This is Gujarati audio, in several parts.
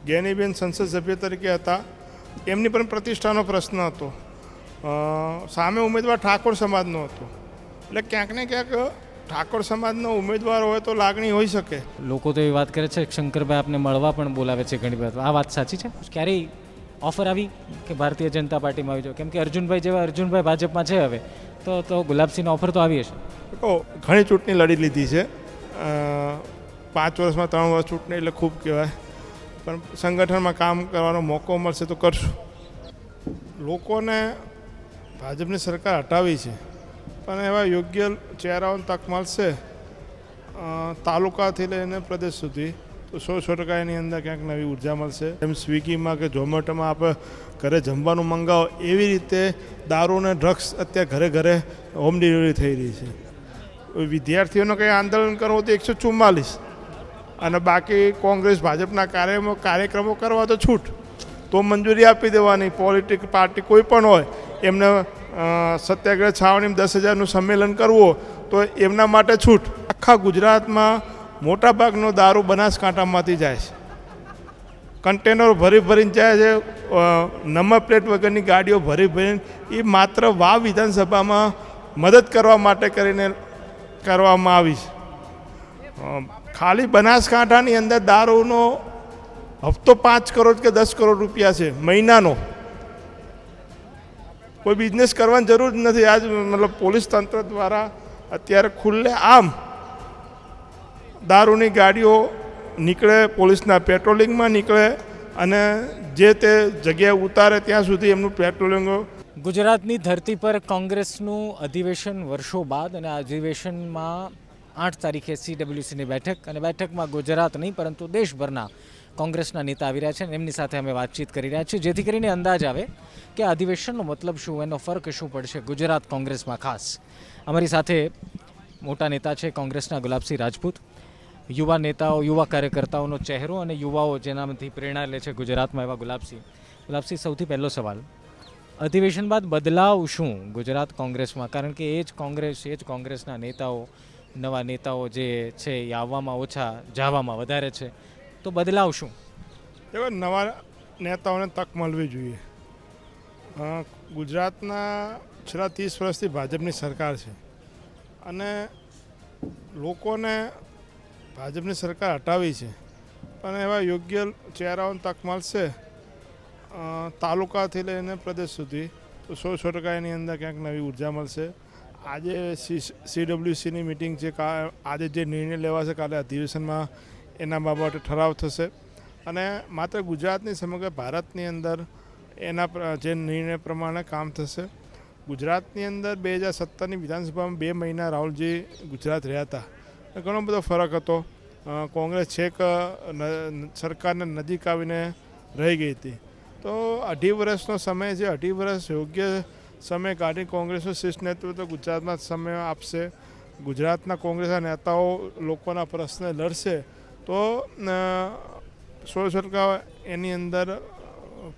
જ્ઞાનીબેન સંસદ સભ્ય તરીકે હતા, એમની પણ પ્રતિષ્ઠાનો પ્રશ્ન હતો. સામે ઉમેદવાર ઠાકોર સમાજનો હતો, એટલે ક્યાંક ને ક્યાંક ઠાકોર સમાજનો ઉમેદવાર હોય તો લાગણી હોઈ શકે. લોકો તો એવી વાત કરે છે કે શંકરભાઈ આપને મળવા પણ બોલાવે છે ઘણી વાર. આ વાત સાચી છે? ક્યારેય ઓફર આવી કે ભારતીય જનતા પાર્ટીમાં આવી જાઓ? કેમ કે અર્જુનભાઈ જેવા અર્જુનભાઈ ભાજપમાં છે હવે, તો ગુલાબસિંહનો ઓફર તો આવી હશે. તો ઘણી ચૂંટણી લડી લીધી છે, 5 વર્ષમાં 3 વર્ષ ચૂંટણી એટલે ખૂબ કહેવાય, પણ સંગઠનમાં કામ કરવાનો મોકો મળશે તો કરશું. લોકોને ભાજપની સરકાર હટાવી છે, પણ એવા યોગ્ય ચહેરાઓને તક મળશે તાલુકાથી લઈને પ્રદેશ સુધી તો 100% એની અંદર ક્યાંક નવી ઉર્જા મળશે. એમ સ્વિગીમાં કે ઝોમેટોમાં આપણે ઘરે જમવાનું મંગાવો એવી રીતે દારૂ અને ડ્રગ્સ અત્યારે ઘરે ઘરે હોમ ડિલિવરી થઈ રહી છે. વિદ્યાર્થીઓને કંઈ આંદોલન કરવું તો 144, અને બાકી કોંગ્રેસ ભાજપના કાર્યક્રમો કરવા તો છૂટ, તો મંજૂરી આપી દેવાની. પોલિટિક પાર્ટી કોઈ પણ હોય એમને સત્યાગ્રહ છાવણીમાં 10,000નું સંમેલન કરવું તો એમના માટે છૂટ. આખા ગુજરાતમાં મોટાભાગનો દારૂ બનાસકાંઠામાંથી જાય છે, કન્ટેનરો ભરી ભરીને જાય છે, નંબર પ્લેટ વગરની ગાડીઓ ભરી ભરીને. એ માત્ર વાવ વિધાનસભામાં મદદ કરવા માટે કરીને કરવામાં આવી છે. ખાલી બનાસકાંઠાની અંદર દારૂનો હપ્તો 5 કરોડ કે 10 કરોડ રૂપિયા છે મહિનાનો. કોઈ બિઝનેસ કરવાની જરૂર જ નથી. આજ મતલબ પોલીસ તંત્ર દ્વારા અત્યારે ખુલ્લે આમ દારૂની ગાડીઓ નીકળે, પોલીસના પેટ્રોલિંગમાં નીકળે અને જે તે જગ્યાએ ઉતારે ત્યાં સુધી એમનું પેટ્રોલિંગ. ગુજરાતની ધરતી પર કોંગ્રેસનું અધિવેશન વર્ષો બાદ, અને આ અધિવેશનમાં 8 તારીખે CWCની બેઠક, અને બેઠકમાં ગુજરાત નહીં પરંતુ દેશભરના કોંગ્રેસના નેતા આવી રહ્યા છે, અને એમની સાથે અમે વાતચીત કરી રહ્યા છીએ, જેથી કરીને અંદાજ આવે કે અધિવેશનનો મતલબ શું, એનો ફરક શું પડશે ગુજરાત કોંગ્રેસમાં ખાસ. અમારી સાથે મોટા નેતા છે કોંગ્રેસના ગુલાબસિંહ રાજપૂત, યુવા નેતાઓ, યુવા કાર્યકર્તાઓનો ચહેરો અને યુવાઓ જેનામાંથી પ્રેરણા લે છે ગુજરાતમાં, એવા ગુલાબસિંહ, સૌથી પહેલો સવાલ, અધિવેશન બાદ બદલાવ શું ગુજરાત કોંગ્રેસમાં? કારણ કે એ જ કોંગ્રેસના નેતાઓ, નવા નેતાઓ જે છે એ આવવામાં ઓછા, જવામાં વધારે છે, તો બદલાવ શું? એવા નવા નેતાઓને તક મળવી જોઈએ. ગુજરાતના છેલ્લા 30 વર્ષથી ભાજપની સરકાર છે, અને લોકોને ભાજપની સરકાર હટાવી છે, પણ એવા યોગ્ય ચહેરાઓને તક મળશે તાલુકાથી લઈને પ્રદેશ સુધી તો 100% એની અંદર ક્યાંક નવી ઉર્જા મળશે. આજે CWCની મિટિંગ છે, આજે જે નિર્ણય લેવાશે કાલે અધિવેશનમાં એના બાબતે ઠરાવ થશે, અને માત્ર ગુજરાતની સમગ્ર ભારતની અંદર એના જે નિર્ણય પ્રમાણે કામ થશે. ગુજરાતની અંદર 2017ની વિધાનસભામાં 2 મહિના રાહુલજી ગુજરાત રહ્યા હતા, ઘણો બધો ફરક હતો. કોંગ્રેસ છેક સરકારને નજીક આવીને રહી ગઈ હતી. તો 2.5 વર્ષનો સમય છે, 2.5 વર્ષ યોગ્ય સમય કાઢી કોંગ્રેસનું શીર્ષ નેતૃત્વ ગુજરાતમાં સમય આપશે. ગુજરાતના કોંગ્રેસના નેતાઓ લોકોના પ્રશ્ન લડશે તો 100% એની અંદર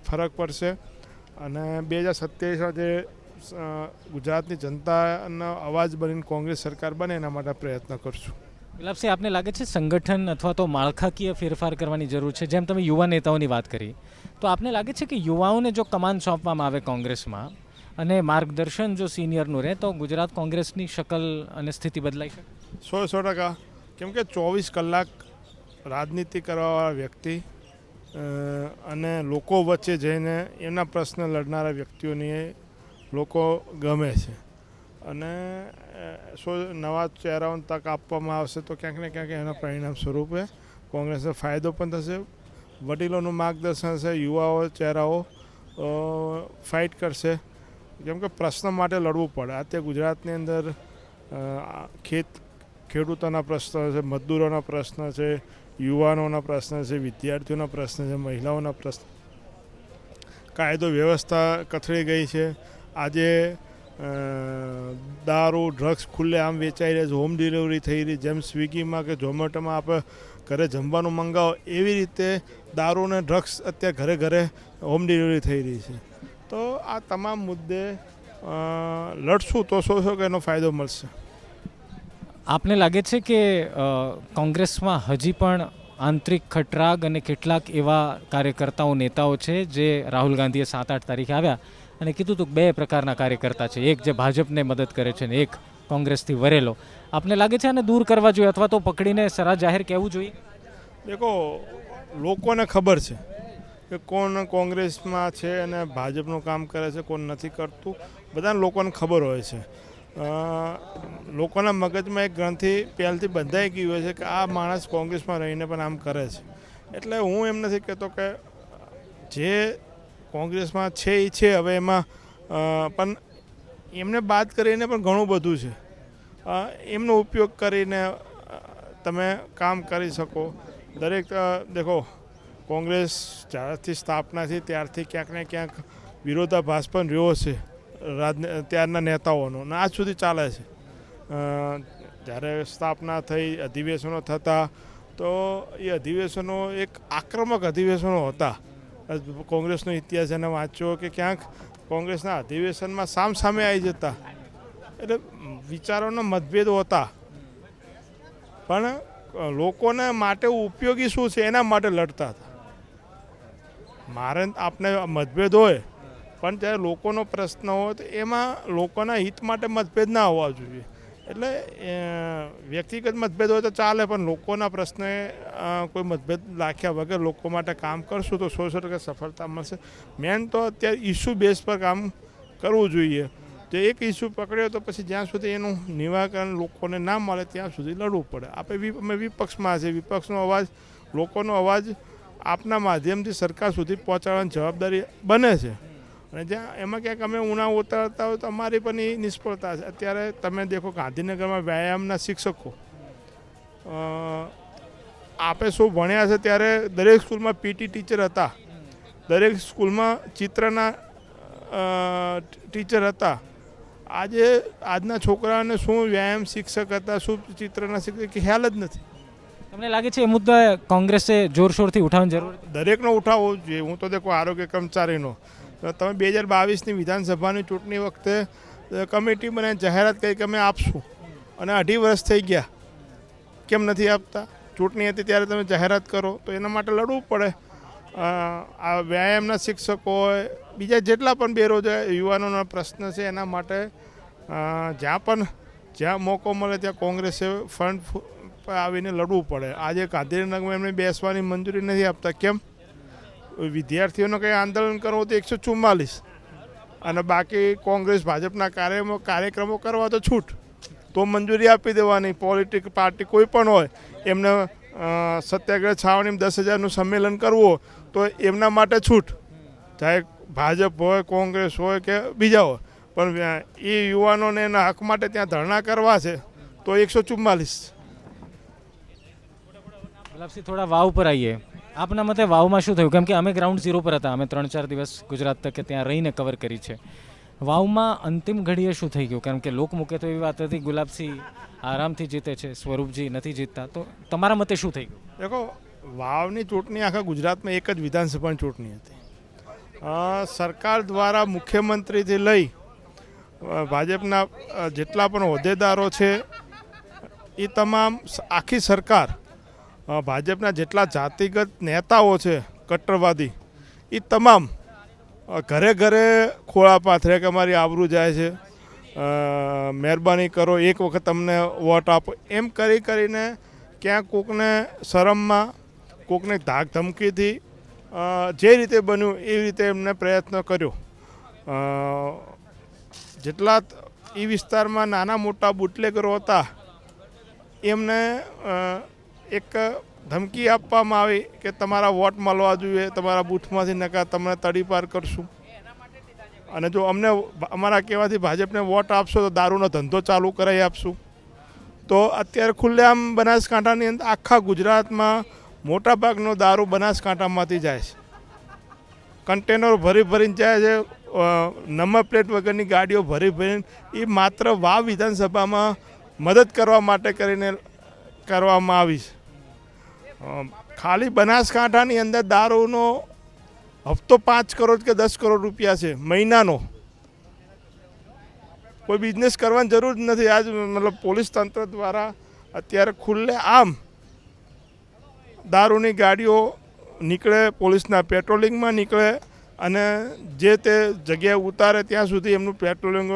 ફરક પડશે, અને 2027માં જે ગુજરાતની જનતાનો અવાજ બનીને કોંગ્રેસ સરકાર બને એના માટે પ્રયત્ન કરશું. ગુલાબસિંહ, આપને લાગે છે સંગઠન અથવા તો માળખાકીય ફેરફાર કરવાની જરૂર છે? જેમ તમે યુવા નેતાઓની વાત કરી, તો આપને લાગે છે કે યુવાઓને જો કમાન સોંપવામાં આવે કોંગ્રેસમાં અને માર્ગદર્શન જો સિનિયરનું રહે તો ગુજરાત કોંગ્રેસની શકલ અને સ્થિતિ બદલાઈ શકે? 100%. કેમ કે 24 કલાક રાજનીતિ કરવાવાળા વ્યક્તિ અને લોકો વચ્ચે જઈને એમના પ્રશ્ન લડનારા વ્યક્તિઓની લોકો ગમે છે, અને નવા ચહેરાઓને તક આપવામાં આવશે તો ક્યાંક ને ક્યાંક એના પરિણામ સ્વરૂપે કોંગ્રેસને ફાયદો પણ થશે. વડીલોનું માર્ગદર્શન હશે, યુવાઓ ચહેરાઓ ફાઇટ કરશે, કેમ કે પ્રશ્ન માટે લડવું પડે. અત્યારે ગુજરાતની અંદર ખેડૂતોના પ્રશ્ન છે, મજદૂરોના પ્રશ્ન છે, યુવાનોના પ્રશ્ન છે, વિદ્યાર્થીઓના પ્રશ્ન છે, મહિલાઓના પ્રશ્ન, કાયદો વ્યવસ્થા કથળી ગઈ છે. આજે દારૂ ડ્રગ્સ ખુલ્લે આમ વેચાઈ રહે છે, હોમ ડિલિવરી થઈ રહી, જેમ સ્વિગીમાં કે ઝોમેટોમાં આપણે ઘરે જમવાનું મંગાવો એવી રીતે દારૂ અને ડ્રગ્સ અત્યારે ઘરે ઘરે હોમ ડિલિવરી થઈ રહી છે. તો આ તમામ મુદ્દે લડશું તો 100% એનો ફાયદો મળશે. આપને લાગે છે કે કોંગ્રેસમાં હજી પણ આંતરિક ખટરાગ અને કેટલાક એવા કાર્યકર્તાઓ નેતાઓ છે જે રાહુલ ગાંધીએ 7-8 તારીખે આવ્યા અને કીધું હતું 2 પ્રકારના કાર્યકર્તા છે, એક જે ભાજપને મદદ કરે છે ને એક કોંગ્રેસથી વરેલો. આપને લાગે છે આને દૂર કરવા જોઈએ અથવા તો પકડીને સરા જાહેર કહેવું જોઈએ? દેખો, લોકોને ખબર છે કે કોણ કોંગ્રેસમાં છે અને ભાજપનું કામ કરે છે, કોણ નથી કરતું. બધાને લોકોને ખબર હોય છે. લોકોના મગજમાં એક ગ્રંથિ પહેલથી બંધાઈ ગઈ હોય છે કે આ માણસ કોંગ્રેસમાં રહીને પણ આમ કરે છે. એટલે હું એમ નથી કહેતો કે જે કોંગ્રેસમાં છે એ છે, હવે એમાં પણ એમને બાદ કરીને પણ ઘણું બધું છે. એમનો ઉપયોગ કરીને તમે કામ કરી શકો. દરેક દેખો, કોંગ્રેસ જ્યારથી સ્થાપના થઈ ત્યારથી ક્યાંક ને ક્યાંક વિરોધાભાસ પણ રહ્યો છે ત્યારના નેતાઓનો, અને આજ સુધી ચાલે છે. જ્યારે સ્થાપના થઈ, અધિવેશનો થતા, તો એ અધિવેશનો એક આક્રમક અધિવેશનો હતા. કોંગ્રેસનો ઇતિહાસ એને વાંચ્યો કે ક્યાંક કોંગ્રેસના અધિવેશનમાં સામે આવી જતા. એટલે વિચારોના મતભેદો હતા, પણ લોકોને માટે ઉપયોગી શું છે એના માટે લડતા હતા. મારે આપણે મતભેદ હોય, પણ જ્યારે લોકોનો પ્રશ્ન હોય તો એમાં લોકોના હિત માટે મતભેદ ના હોવા જોઈએ. એટલે વ્યક્તિગત મતભેદ હોય તો ચાલે, પણ લોકોના પ્રશ્ને કોઈ મતભેદ રાખ્યા વગર લોકો માટે કામ કરશું તો 100% સફળતા મળશે. મેન તો અત્યારે ઇસ્યુ બેઝ પર કામ કરવું જોઈએ. જે એક ઇસ્યુ પકડ્યો તો પછી જ્યાં સુધી એનું નિરાકરણ લોકોને ના મળે ત્યાં સુધી લડવું પડે. અમે વિપક્ષમાં છે, વિપક્ષનો અવાજ, લોકોનો અવાજ આપના માધ્યમથી સરકાર સુધી પહોંચાડવાની જવાબદારી બને છે. અને જ્યાં એમાં ક્યાંક અમે ઉણા ઉતારતા હોય તો અમારી પણ એ નિષ્ફળતા છે. અત્યારે તમે દેખો, ગાંધીનગરમાં વ્યાયામના શિક્ષકો, આપે શું ભણ્યા છે ત્યારે દરેક સ્કૂલમાં પીટી ટીચર હતા, દરેક સ્કૂલમાં ચિત્રના ટીચર હતા. આજના છોકરાઓને શું વ્યાયામ શિક્ષક હતા, શું ચિત્રના શિક્ષક, ખ્યાલ જ નથી. તમને લાગે છે એ મુદ્દા કોંગ્રેસે જોરશોરથી ઉઠાવવાની જરૂર છે? દરેકનો ઉઠાવવો જોઈએ. હું તો દેખો, આરોગ્ય કર્મચારીનો, તમે 2022ની વિધાનસભાની ચૂંટણી વખતે કમિટી બનાવીને જાહેરાત કરી કે અમે આપશું, અને 2.5 વર્ષ થઈ ગયા, કેમ નથી આપતા? ચૂંટણી હતી ત્યારે તમે જાહેરાત કરો તો એના માટે લડવું પડે. આ વ્યાયામના શિક્ષકો હોય, બીજા જેટલા પણ બેરોજગાર યુવાનોના પ્રશ્ન છે એના માટે જ્યાં મોકો મળે ત્યાં કોંગ્રેસે ફ્રન્ટ પર આવીને લડવું પડે. આજે ગાંધીનગરમાં એમને બેસવાની મંજૂરી નથી આપતા. કેમ? વિદ્યાર્થીઓને કંઈ આંદોલન કરવું તો 144, અને બાકી કોંગ્રેસ ભાજપના કાર્યક્રમો કરવા તો છૂટ, તો મંજૂરી આપી દેવાની. પોલિટિક પાર્ટી કોઈ પણ હોય, એમને સત્યાગ્રહ છાવણીમાં 10,000નું સંમેલન કરવું તો એમના માટે છૂટ, ચાહે ભાજપ હોય, કોંગ્રેસ હોય કે બીજા હોય. પણ એ યુવાનોને એના હક માટે ત્યાં ધરણા કરવા છે તો 144. ગુલાબસિંહ, થોડા વાવ પર આવીએ. આપના મતે વાવમાં શું થયું? કેમ કે અમે ગ્રાઉન્ડ ઝીરો પર હતા, અમે 3-4 દિવસ ગુજરાત તકે ત્યાં રહીને કવર કરી છે. વાવમાં અંતિમ ઘડીએ શું થઈ ગયું? કારણ કે લોકમુખે તો એવી વાત હતી ગુલાબસિંહ આરામથી જીતે છે, સ્વરૂપજી નથી જીતતા. તો તમારા મતે શું થઈ ગયું? દેખો, વાવની ચૂંટણી આખા ગુજરાતમાં એક જ વિધાનસભાની ચૂંટણી હતી. સરકાર દ્વારા મુખ્યમંત્રીથી લઈ ભાજપના જેટલા પણ હોદ્દેદારો છે એ તમામ, આખી સરકાર, ભાજપના જેટલા જાતિગત નેતાઓ છે કટ્ટરવાદી, એ તમામ ઘરે ઘરે ખોળા પાથરે કે અમારી આબરૂ જાય છે, મહેરબાની કરો, એક વખત અમને વોટ આપો, એમ કરીને ક્યાંક કોકને શરમમાં, કોકને ધાક ધમકીથી, જે રીતે બન્યું એવી રીતે એમને પ્રયત્ન કર્યો. જેટલા એ વિસ્તારમાં નાના મોટા બુટલેગરો હતા એમને એક ધમકી આપવામાં આવી કે તમારા વોટ મળવા જોઈએ, તમારા બૂથમાંથી, નકા તમને તડીપાર કરશું. અને જો અમને અમારા કહેવાથી ભાજપને વોટ આપશો તો દારૂનો ધંધો ચાલુ કરાવી આપશું. તો અત્યારે ખુલ્લેઆમ બનાસકાંઠાની અંદર, આખા ગુજરાતમાં મોટાભાગનો દારૂ બનાસકાંઠામાંથી જાય છે. કન્ટેનરો ભરીને જાય છે, નંબર પ્લેટ વગરની ગાડીઓ ભરીને. એ માત્ર વાવ વિધાનસભામાં મદદ કરવા માટે કરીને કરવામાં આવી છે. ખાલી બનાસકાંઠાની અંદર દારૂનો હપ્તો 5 કરોડ કે 10 કરોડ રૂપિયા છે મહિનાનો. કોઈ બિઝનેસ કરવાની જરૂર જ નથી. આજ મતલબ પોલીસ તંત્ર દ્વારા અત્યારે ખુલ્લે આમ દારૂની ગાડીઓ નીકળે, પોલીસના પેટ્રોલિંગમાં નીકળે અને જે તે જગ્યાએ ઉતારે ત્યાં સુધી એમનું પેટ્રોલિંગ.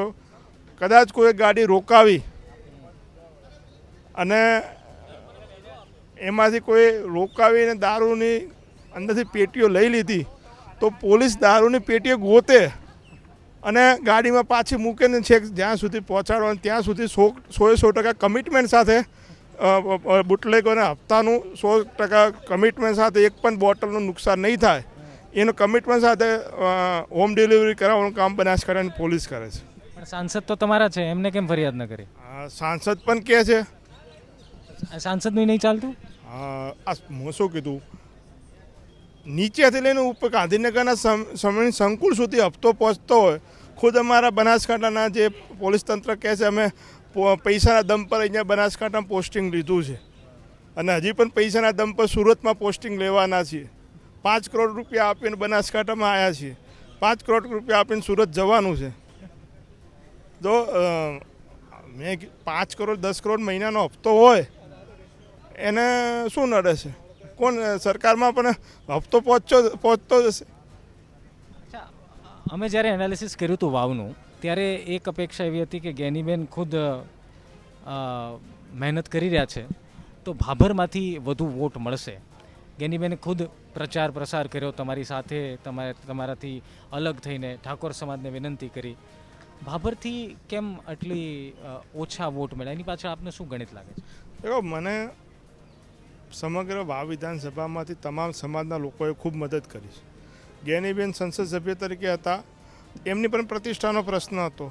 કદાચ કોઈ ગાડી રોકાવી અને એમાંથી કોઈ રોકાવીને દારૂની અંદરથી પેટીઓ લઈ લીધી તો પોલીસ દારૂની પેટીઓ ગોતે અને ગાડીમાં પાછી મૂકે ને છેક જ્યાં સુધી પહોંચાડવાનું ત્યાં સુધી 100% કમિટમેન્ટ સાથે બુટલેગોને હપ્તાનું 100% કમિટમેન્ટ સાથે એક પણ બોટલનું નુકસાન નહીં થાય એનું કમિટમેન્ટ સાથે હોમ ડિલિવરી કરાવવાનું કામ બનાસકાંઠાની પોલીસ કરે છે. પણ સાંસદ તો તમારા છે, એમને કેમ ફરિયાદ ન કરી? સાંસદ પણ કહે છે. સાંસદનું નહીં ચાલતું? આ હું શું કીધું, નીચેથી લઈને ઉપર ગાંધીનગરના સમય સંકુલ સુધી હપ્તો પહોંચતો હોય, ખુદ અમારા બનાસકાંઠાના જે પોલીસ તંત્ર કહે છે અમે પૈસાના દમ પર અહીંયા બનાસકાંઠામાં પોસ્ટિંગ લીધું છે અને હજી પણ પૈસાના દમ પર સુરતમાં પોસ્ટિંગ લેવાના છીએ. 5 કરોડ રૂપિયા આપીને બનાસકાંઠામાં આવ્યા છીએ, 5 કરોડ રૂપિયા આપીને સુરત જવાનું છે. જો મેં 5 કરોડ 10 કરોડ મહિનાનો હપ્તો હોય એને શું નડે છે? કોણ સરકારમાં પણ હપ્તો પહોંચતો જશે. અમે જ્યારે એનાલિસિસ કર્યું હતું વાવનું ત્યારે એક અપેક્ષા એવી હતી કે ગેનીબેન ખુદ મહેનત કરી રહ્યા છે તો ભાભરમાંથી વધુ વોટ મળશે. ગેનીબેને ખુદ પ્રચાર પ્રસાર કર્યો તમારી સાથે, તમારાથી અલગ થઈને ઠાકોર સમાજને વિનંતી કરી. ભાભરથી કેમ આટલી ઓછા વોટ મળ્યા? એની પાછળ આપને શું ગણિત લાગે છે? દેખો, મને સમગ્ર વાવ વિધાનસભામાંથી તમામ સમાજના લોકોએ ખૂબ મદદ કરી છે. ગેનીબેન સંસદ સભ્ય તરીકે હતા, એમની પણ પ્રતિષ્ઠાનો પ્રશ્ન હતો.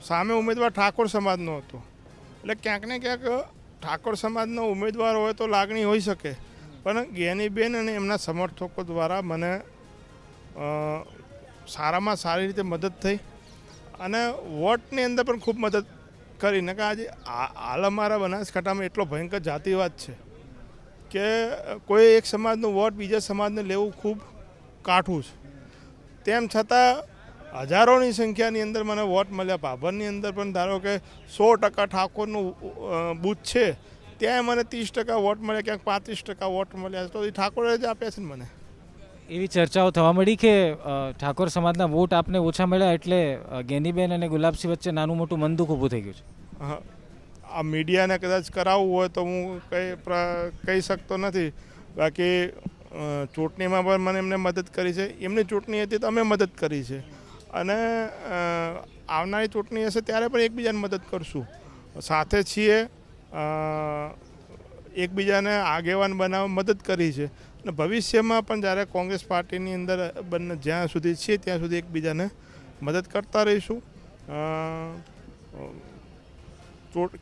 સામે ઉમેદવાર ઠાકોર સમાજનો હતો, એટલે ક્યાંક ને ક્યાંક ઠાકોર સમાજનો ઉમેદવાર હોય તો લાગણી હોઈ શકે, પણ ગેનીબેન અને એમના સમર્થકો દ્વારા મને સારામાં સારી રીતે મદદ થઈ અને વોટની અંદર પણ ખૂબ મદદ કરીને કે આજે હાલ અમારા બનાસકાંઠામાં એટલો ભયંકર જાતિવાદ છે કે કોઈ એક સમાજનો વોટ બીજા સમાજને લેવું ખૂબ કાઠું છે. તેમ છતાં હજારોની સંખ્યાની અંદર મને વોટ મળ્યા. ભાભરની અંદર પણ ધારો કે 100% ઠાકોરનું બૂથ છે, ત્યાં મને 30% વોટ મળ્યા, ક્યાંક 35% વોટ મળ્યા, તો એ ઠાકોરે જ આપ્યા છે ને મને. એવી ચર્ચાઓ થવા મળી કે ઠાકોર સમાજના વોટ આપને ઓછા મળ્યા એટલે ગેનીબેન અને ગુલાબસિંહ વચ્ચે નાનું મોટું મનદુખ ઊભું થઈ ગયું છે. હા, આ મીડિયાને કદાચ કરાવવું હોય તો હું કહી શકતો નથી. બાકી ચૂંટણીમાં પણ મને એમને મદદ કરી છે. એમની ચૂંટણી હતી તો અમે મદદ કરી છે અને આવનારી ચૂંટણી હશે ત્યારે પણ એકબીજાને મદદ કરશું. સાથે છીએ, એકબીજાને આગેવાન બનાવવા મદદ કરી છે અને ભવિષ્યમાં પણ જ્યારે કોંગ્રેસ પાર્ટીની અંદર બંને જ્યાં સુધી છીએ ત્યાં સુધી એકબીજાને મદદ કરતા રહીશું.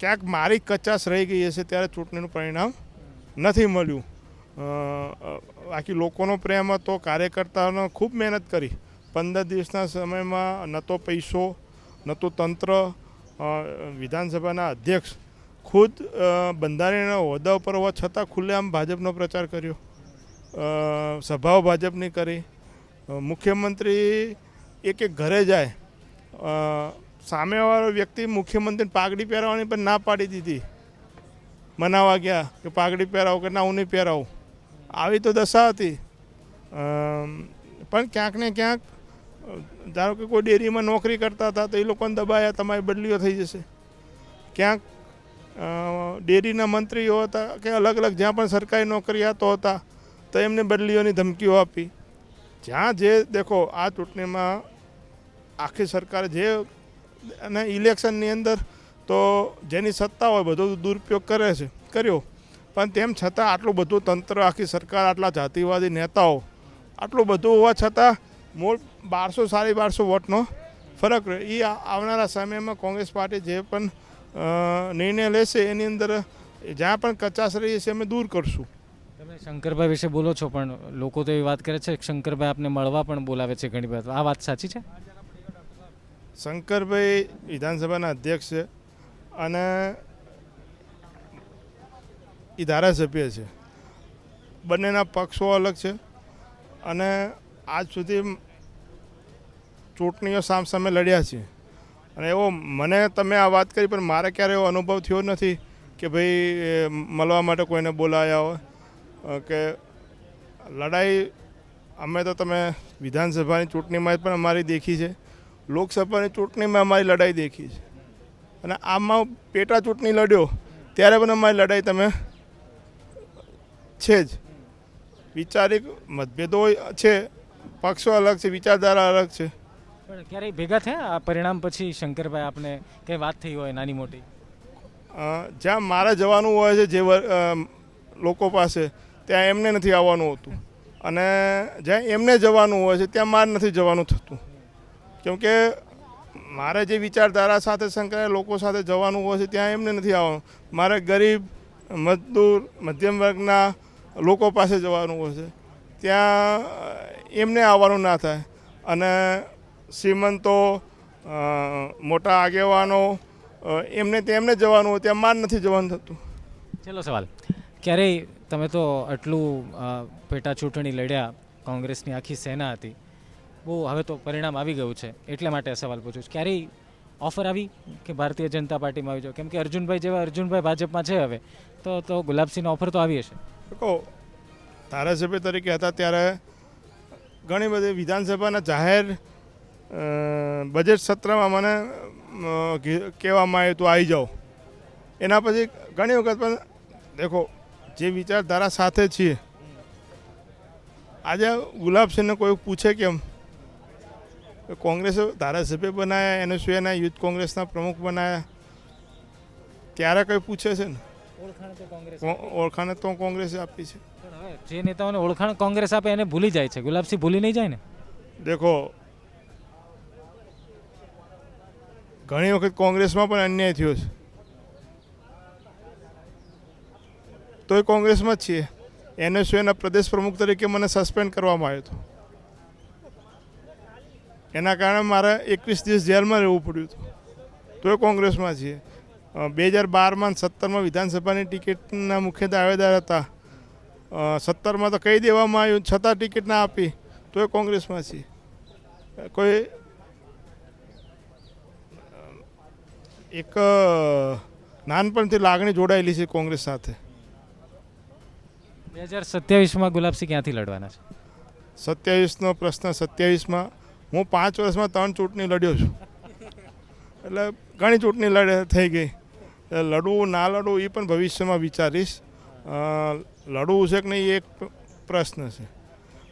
ક્યાંક મારી કચાશ રહી ગઈ હશે ત્યારે ચૂંટણીનું પરિણામ નથી મળ્યું. બાકી લોકોનો પ્રેમ હતો, કાર્યકર્તાઓનો ખૂબ મહેનત કરી. 15 દિવસના સમયમાં ન તો પૈસો ન તો તંત્ર, વિધાનસભાના અધ્યક્ષ ખુદ બંધારણીય હોદ્દા ઉપર હોવા છતાં ખુલ્લેઆમ ભાજપનો પ્રચાર કર્યો, સભાઓ ભાજપની કરી. મુખ્યમંત્રી એક ઘરે જાય, સામેવાળો વ્યક્તિ મુખ્યમંત્રીને પાઘડી પહેરાવવાની પણ ના પાડી દીધી. મનાવા ગયા કે પાઘડી પહેરાવો, કે ના હું નહીં પહેરાવું. આવી તો દશા હતી. પણ ક્યાંક ને ક્યાંક ધારો કે કોઈ ડેરીમાં નોકરી કરતા હતા તો એ લોકોને દબાયા, તમારી બદલીઓ થઈ જશે. ક્યાંક ડેરીના મંત્રીઓ હતા કે અલગ અલગ જ્યાં પણ સરકારી નોકરિયાતો હતા તો એમને બદલીઓની ધમકીઓ આપી. જ્યાં જે દેખો આ ચૂંટણીમાં આખી સરકારે જે અને ઇલેક્શનની અંદર તો જેની સત્તા હોય બધો દુરુપયોગ કર્યો, પણ તેમ છતાં આટલું બધું તંત્ર, આખી સરકાર, આટલા જાતિવાદી નેતાઓ, આટલું બધું હોવા છતાં મૂળ 1200 1250 વોટનો ફરક રહે. એ આવનારા સમયમાં કોંગ્રેસ પાર્ટી જે પણ નિર્ણય લેશે એની અંદર જ્યાં પણ કચાશ રહી છે અમે દૂર કરશું. તમે શંકરભાઈ વિશે બોલો છો પણ લોકો તો એવી વાત કરે છે કે શંકરભાઈ આપને મળવા પણ બોલાવે છે ઘણી વાર. આ વાત સાચી છે? શંકરભાઈ વિધાનસભાના અધ્યક્ષ છે અને એ ધારાસભ્ય છે. બંનેના પક્ષો અલગ છે અને આજ સુધી ચૂંટણીઓ સામસામે લડ્યા છે. અને એવો મને તમે આ વાત કરી પણ મારે ક્યારે એવો અનુભવ થયો નથી કે ભાઈ મળવા માટે કોઈને બોલાયા હોય. કે લડાઈ અમે તો તમે વિધાનસભાની ચૂંટણીમાં પણ અમારી દેખી છે, લોકસભાની ચૂંટણીમાં અમારી લડાઈ દેખી છે, અને આમાં પેટા ચૂંટણી લડ્યો ત્યારે પણ અમારી લડાઈ તમે છે જ. વિચારિક મતભેદો છે, પક્ષો અલગ છે, વિચારધારા અલગ છે. પણ ક્યારેય ભેગા થયા આ પરિણામ પછી શંકરભાઈ આપને કંઈ વાત થઈ હોય નાની મોટી? જ્યાં મારે જવાનું હોય છે જે લોકો પાસે, ત્યાં એમને નથી આવવાનું હોતું, અને જ્યાં એમને જવાનું હોય છે ત્યાં મારે નથી જવાનું થતું. કેમકે મારે જે વિચારધારા સાથે સંકળાયેલા લોકો સાથે જવાનું હોય છે ત્યાં એમને નથી આવવાનું. મારે ગરીબ, મજદૂર, મધ્યમ વર્ગના લોકો પાસે જવાનું હોય છે, ત્યાં એમને આવવાનું ના થાય. અને શ્રીમંતો, મોટા આગેવાનો, એમને તેમને જવાનું હોય ત્યાં માર નથી જવાનું થતું. છેલ્લો સવાલ, ક્યારેય તમે તો આટલું પેટા ચૂંટણી લડ્યા, કોંગ્રેસની આખી સેના હતી, બહુ હવે તો પરિણામ આવી ગયું છે એટલા માટે આ સવાલ પૂછું છું, ક્યારેય ઓફર આવી કે ભારતીય જનતા પાર્ટીમાં આવી જાઓ? કેમ કે અર્જુનભાઈ જેવા અર્જુનભાઈ ભાજપમાં છે હવે, તો ગુલાબસિંહનો ઓફર તો આવી હશે. દેખો, ધારાસભ્ય તરીકે હતા ત્યારે ઘણી બધી વિધાનસભાના જાહેર બજેટ સત્રમાં મને કહેવામાં આવ્યું તો આવી જાઓ. એના પછી ઘણી વખત પણ દેખો, જે વિચારધારા સાથે છીએ, આજે ગુલાબસિંહને કોઈ પૂછે કેમ કોંગ્રેસે ધારાસભ્ય બનાવ્યા, NSUના યુથ કોંગ્રેસના પ્રમુખ બનાવ્યા, ત્યારે કોઈ પૂછે છે ને? ઓળખાણ તો કોંગ્રેસે આપી છે. જે નેતાઓને ઓળખાણ કોંગ્રેસ આપે એને ભૂલી જાય છે, ગુલાબસિંહ ભૂલી નહીં જાય ને? દેખો, ઘણી વખત કોંગ્રેસમાં પણ અન્યાય થયો છે, તોય કોંગ્રેસમાં જ છીએ. NSUના પ્રદેશ પ્રમુખ તરીકે મને સસ્પેન્ડ કરવામાં આવ્યો હતો, એના કારણે મારે 21 દિવસ જેલમાં રહેવું પડ્યું હતું, તોય કોંગ્રેસમાં છીએ. 2012માં અને 17માં વિધાનસભાની ટિકિટના મુખ્ય દાવેદાર હતા. 17માં તો કહી દેવામાં આવ્યું, છતાં ટિકિટ ના આપી, તોય કોંગ્રેસમાં છીએ. કોઈ એક નાનપણથી લાગણી જોડાયેલી છે કોંગ્રેસ સાથે. 2027માં ગુલાબસિંહ ક્યાંથી લડવાના છે? 27નો પ્રશ્ન, 27માં હું 5 વર્ષમાં 3 ચૂંટણી લડ્યો છું, એટલે ઘણી ચૂંટણી થઈ ગઈ. લડવું ના લડવું એ પણ ભવિષ્યમાં વિચારીશ. લડવું છે કે નહીં એ એક પ્રશ્ન છે,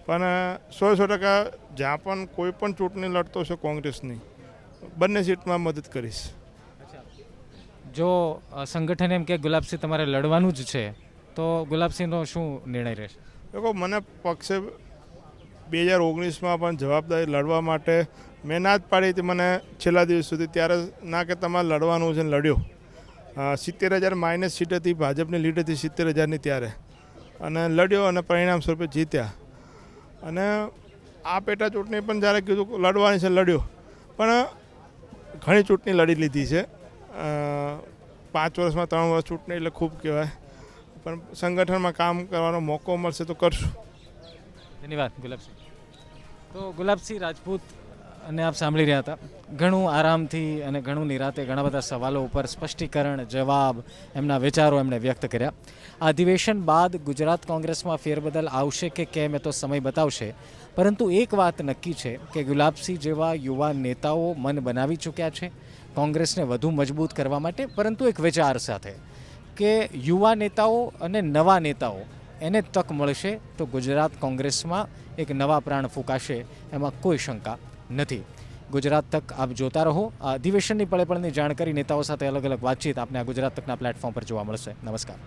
પણ 100% જ્યાં પણ કોઈ પણ ચૂંટણી લડતો છે કોંગ્રેસની, બંને સીટમાં મદદ કરીશ. જો સંગઠન એમ કે ગુલાબસિંહ તમારે લડવાનું જ છે, તો ગુલાબસિંહનો શું નિર્ણય રહેશે? દેખો, મને પક્ષે 2019માં પણ જવાબદારી લડવા માટે મેં ના જ પાડી હતી મને છેલ્લા દિવસ સુધી. ત્યારે ના કે તમારે લડવાનું છે ને લડ્યો. 70,000 માઇનસ સીટ હતી, ભાજપની લીડ હતી 70,000ની ત્યારે, અને લડ્યો અને પરિણામ સ્વરૂપે જીત્યા. અને આ પેટા ચૂંટણી પણ જ્યારે કીધું લડવાની છે લડ્યો, પણ ઘણી ચૂંટણી લડી લીધી છે. 5 વર્ષમાં 3 વર્ષ ચૂંટણી એટલે ખૂબ કહેવાય, પણ સંગઠનમાં કામ કરવાનો મોકો મળશે તો કરશું. ધન્યવાદ ગુલાબસિંહ. તો ગુલાબસિંહ રાજપૂત અને આપ સાંભળી રહ્યા હતા, ઘણું આરામથી અને ઘણું નિરાતે ઘણા બધા સવાલો ઉપર સ્પષ્ટીકરણ, જવાબ, એમના વિચારો એમણે વ્યક્ત કર્યા. આ અધિવેશન બાદ ગુજરાત કોંગ્રેસમાં ફેરબદલ આવશે કે કેમ એ તો સમય બતાવશે, પરંતુ એક વાત નક્કી છે કે ગુલાબસિંહ જેવા યુવા નેતાઓ મન બનાવી ચૂક્યા છે કોંગ્રેસને વધુ મજબૂત કરવા માટે, પરંતુ એક વિચાર સાથે કે યુવા નેતાઓ અને નવા નેતાઓ એને તક મળશે તો ગુજરાત કોંગ્રેસમાં એક નવા પ્રાણ ફૂંકાશે, એમાં કોઈ શંકા નથી. ગુજરાત તક આપ જોતા રહો. આ અધિવેશનની પળે પળની જાણકારી, નેતાઓ સાથે અલગ અલગ વાતચીત આપને આ ગુજરાત તકના પ્લેટફોર્મ પર જોવા મળશે. નમસ્કાર.